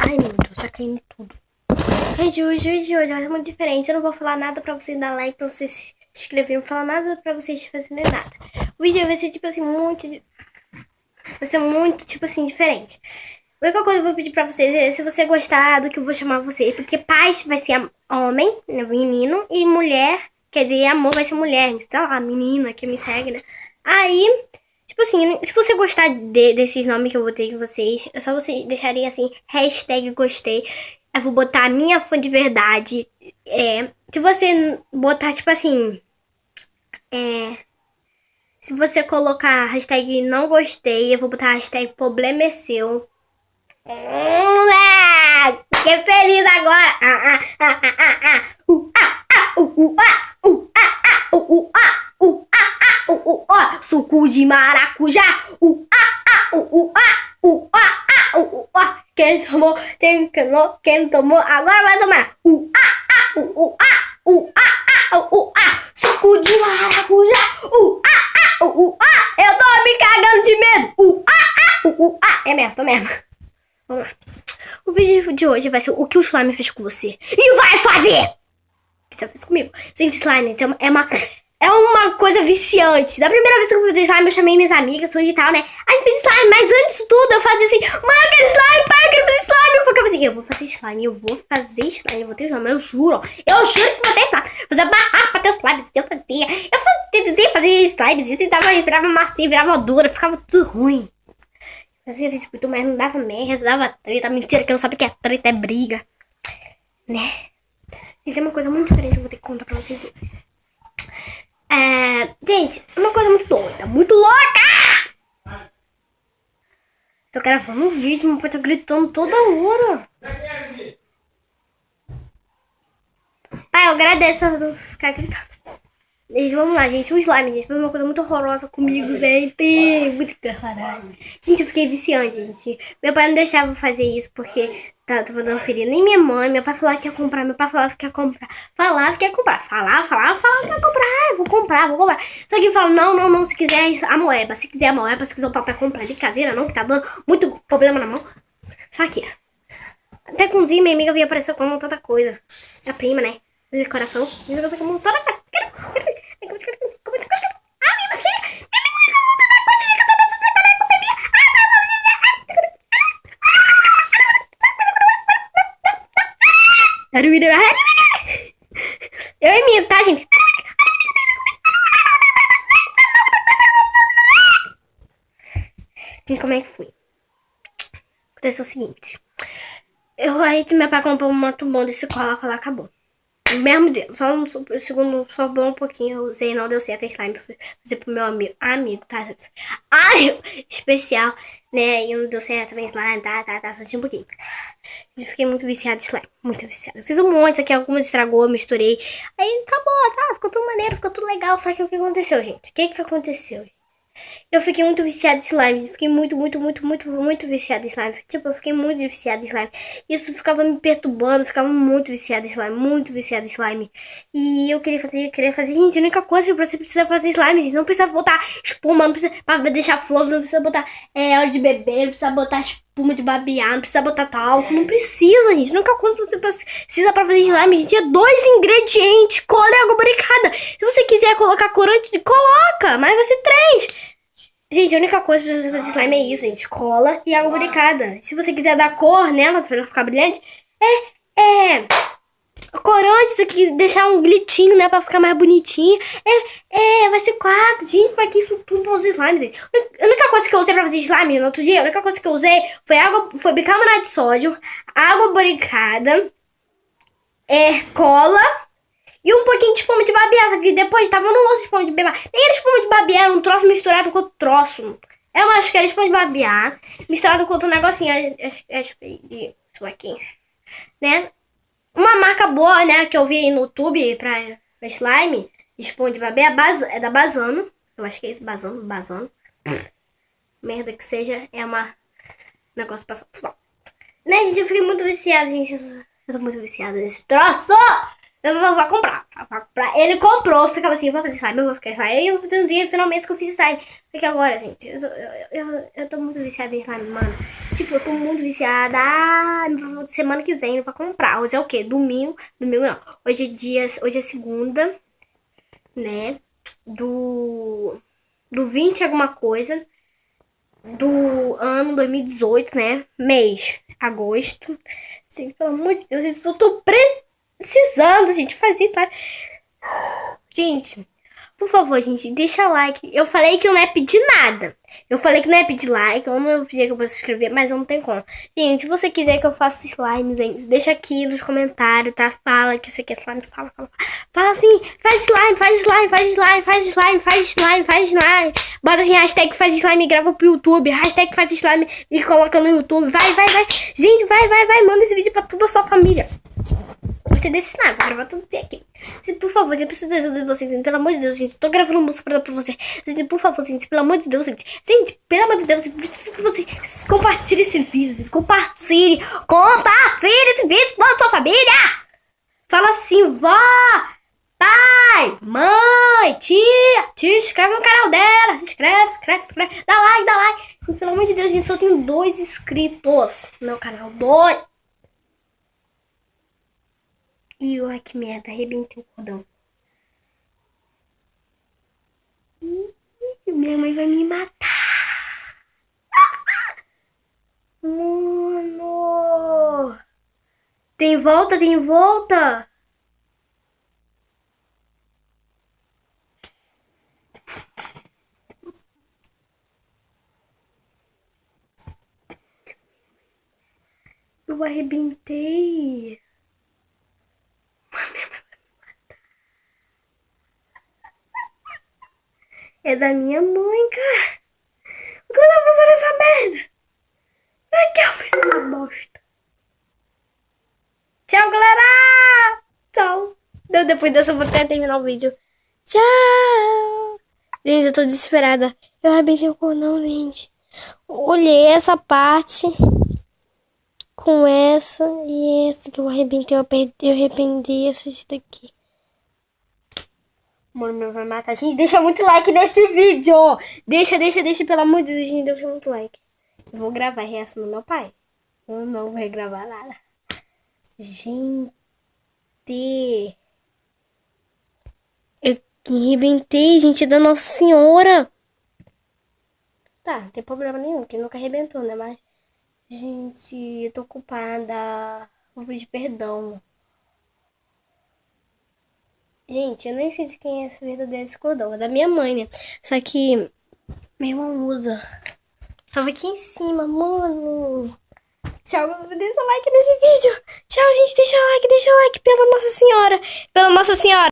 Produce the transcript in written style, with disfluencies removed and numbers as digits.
Ai, meu Deus, tá caindo tudo. Gente, o vídeo de hoje vai ser muito diferente. Eu não vou falar nada pra vocês dar like, pra vocês se inscreverem. Não vou falar nada pra vocês fazerem nada. O vídeo vai ser, tipo assim, vai ser muito, tipo assim, diferente. A única coisa que eu vou pedir pra vocês é se você gostar do que eu vou chamar vocês. Porque paz vai ser homem, né, menino, e mulher, quer dizer, amor vai ser mulher. Sei lá, menina que me segue, né? Aí, tipo assim, se você gostar desses nomes que eu botei em vocês, é só você deixarem assim, hashtag gostei. Eu vou botar a minha fã de verdade. Se você botar, tipo assim, se você colocar hashtag não gostei, eu vou botar hashtag problema é seu. Fiquei feliz agora. Suco de maracujá. Quem tomou, quem tomou, agora vai tomar. Suco de maracujá. Eu tô me cagando de medo. É mesmo, tô mesmo. Vamos lá. O vídeo de hoje vai ser o que o slime fez com você. E vai fazer! O que você fez comigo? Gente, slime é uma coisa viciante. Da primeira vez que eu fiz slime, eu chamei minhas amigas e tal, né? A gente fez slime, mas antes de tudo, eu fazia assim: mãe, eu quero slime, pai, eu quero fazer slime. Eu ficava assim: eu vou fazer slime, eu vou ter slime, eu juro que vou ter slime. Fazer barraco pra ter slime, eu fazia. Tentei fazer slime, isso virava macio, virava dura, ficava tudo ruim. Fazia biscoito, mas não dava merda, dava treta. Mentira, que eu não sabia que é treta, é briga. Né? E tem uma coisa muito diferente que eu vou ter que contar pra vocês hoje. Gente, uma coisa muito doida, muito louca! Tô gravando um vídeo, meu pai tá gritando toda hora. Pai, eu agradeço por ficar gritando. Vamos lá, gente. O slime, gente, foi uma coisa muito horrorosa comigo, gente. Muito horrorosa. Gente, eu fiquei viciante, gente. Meu pai não deixava eu fazer isso porque tava dando ferida. Nem minha mãe. Meu pai falava que ia comprar. Meu pai falava que ia comprar. Falava que ia comprar. Falava que ia comprar. Eu vou comprar. Só que ele falava: não. Se quiser a moeba. Se quiser a moeba, se quiser o papel comprar de caseira, não, que tá dando muito problema na mão. Só que até com minha amiga veio aparecer com uma tanta coisa. A prima, né? Decoração. Minha amiga com uma toda coisa. Eu e minha, tá, gente? Gente, como é que foi? Aconteceu o seguinte. Aí que meu pai comprou um muito bom desse cola acabou. No mesmo dia, só no segundo, sobrou um pouquinho, eu usei, não deu certo a slime, fui fazer pro meu amigo, tá? Especial, né? E não deu certo também slime, tá, só tinha um pouquinho. Eu fiquei muito viciada em slime, muito viciada. Eu fiz um monte aqui, algumas estragou, eu misturei. Aí acabou, tá? Ficou tudo maneiro, ficou tudo legal. Só que o que aconteceu, gente? O que aconteceu? Eu fiquei muito viciada em slime. Fiquei muito viciada em slime. Tipo, eu fiquei muito viciada em slime. Isso ficava me perturbando. Ficava muito viciada em slime. Muito viciada em slime. E eu queria fazer. Gente, a única coisa que você precisa fazer slime, gente. Não precisa botar espuma. Não precisa pra deixar flor. Não precisa botar óleo de bebê. Não precisa botar espuma de babear. Não precisa botar talco. Não precisa, gente. A única coisa que você precisa pra fazer slime, gente, é 2 ingredientes: cola e água barricada. Se você quiser colocar corante, coloca. Mas vai ser 3. Gente, a única coisa pra você fazer slime é isso, gente: cola e água barricada. Se você quiser dar cor nela pra ela ficar brilhante, corante, se você quiser deixar um glitinho, né, pra ficar mais bonitinho, vai ser 4. Gente, pra que isso tudo pra fazer slime, gente? A única coisa que eu usei pra fazer slime no outro dia, a única coisa que eu usei foi bicarbonato de sódio, água barricada, cola e um pouquinho de espuma de babear. Só que depois tava no osso de espuma de babear. Nem era espuma de babear, era um troço misturado com outro troço. Eu acho que era espuma de babear misturado com outro negocinho. Isso aqui, né? Uma marca boa, né, que eu vi aí no YouTube pra slime de espuma de babear é da Bazano. Eu acho que é esse, Bazano. Merda que seja, é uma negócio passado. Né, gente, eu fiquei muito viciada, gente. Eu tô muito viciada nesse troço. Eu vou comprar. Ele comprou, ficava assim, eu vou fazer slime, eu vou ficar slime. Aí eu fiz um dia, finalmente, que eu fiz slime. Porque agora, gente, eu tô muito viciada em slime, mano. Tipo, eu tô muito viciada. Semana que vem pra comprar. Hoje é o quê? Domingo. Domingo não. Hoje é segunda, né? Do 20 alguma coisa. Do ano 2018, né? Mês. Agosto. Assim, pelo amor de Deus, eu tô precisando, gente, fazer slime. Gente, por favor, gente, deixa like. Eu falei que eu não ia pedir nada. Eu falei que não ia pedir like, eu não ia pedir que eu possa se inscrever, mas não tem como. Gente, se você quiser que eu faça slime, gente, deixa aqui nos comentários, tá? Fala que você quer slime, fala. Fala assim, faz slime, faz slime, faz slime, faz slime, faz slime, faz slime. Bota assim, hashtag faz slime e grava pro YouTube. Hashtag faz slime e coloca no YouTube. Vai. Gente, vai. Manda esse vídeo pra toda a sua família. Vou te ensinar, vou gravar tudo aqui. Por favor, eu preciso da ajuda de vocês, gente. Pelo amor de Deus, gente. Tô gravando música pra dar pra vocês. Gente, por favor, gente. Pelo amor de Deus, gente. Gente, pelo amor de Deus, gente. Preciso que vocês compartilhem esse vídeo, gente. Compartilhe esse vídeo com a sua família. Fala assim, vó, pai, mãe, tia. Se inscreve no canal dela. Se inscreve. Dá like. E, pelo amor de Deus, gente. Só tenho 2 inscritos no meu canal. 2. Ih, olha que merda, arrebentei o cordão. Ih, minha mãe vai me matar. Mano. Tem volta? Eu arrebentei. É da minha mãe, cara. Por que eu tô fazendo essa merda? Pra que eu fiz essa bosta? Tchau, galera! Tchau. Depois dessa eu vou até terminar o vídeo. Tchau! Gente, eu tô desesperada. Eu arrebentei o cordão, gente. Olhei essa parte com essa e essa que eu arrebentei. Eu arrependi essa daqui. Mano, meu vai matar. Gente, deixa muito like nesse vídeo. Deixa, pelo amor de Deus, gente, deixa muito like. Eu vou gravar a reação do meu pai. Eu não vou gravar nada. Gente. Eu arrebentei, gente, da Nossa Senhora. Tá, não tem problema nenhum, porque nunca arrebentou, né? Mas, gente, eu tô ocupada. Vou pedir perdão. Gente, eu nem sei de quem é esse verdadeiro cordão. É da minha mãe, né? Só que meu irmão usa. Tava aqui em cima, mano. Tchau, deixa like nesse vídeo. Tchau, gente, deixa like, pela Nossa Senhora. Pela Nossa Senhora.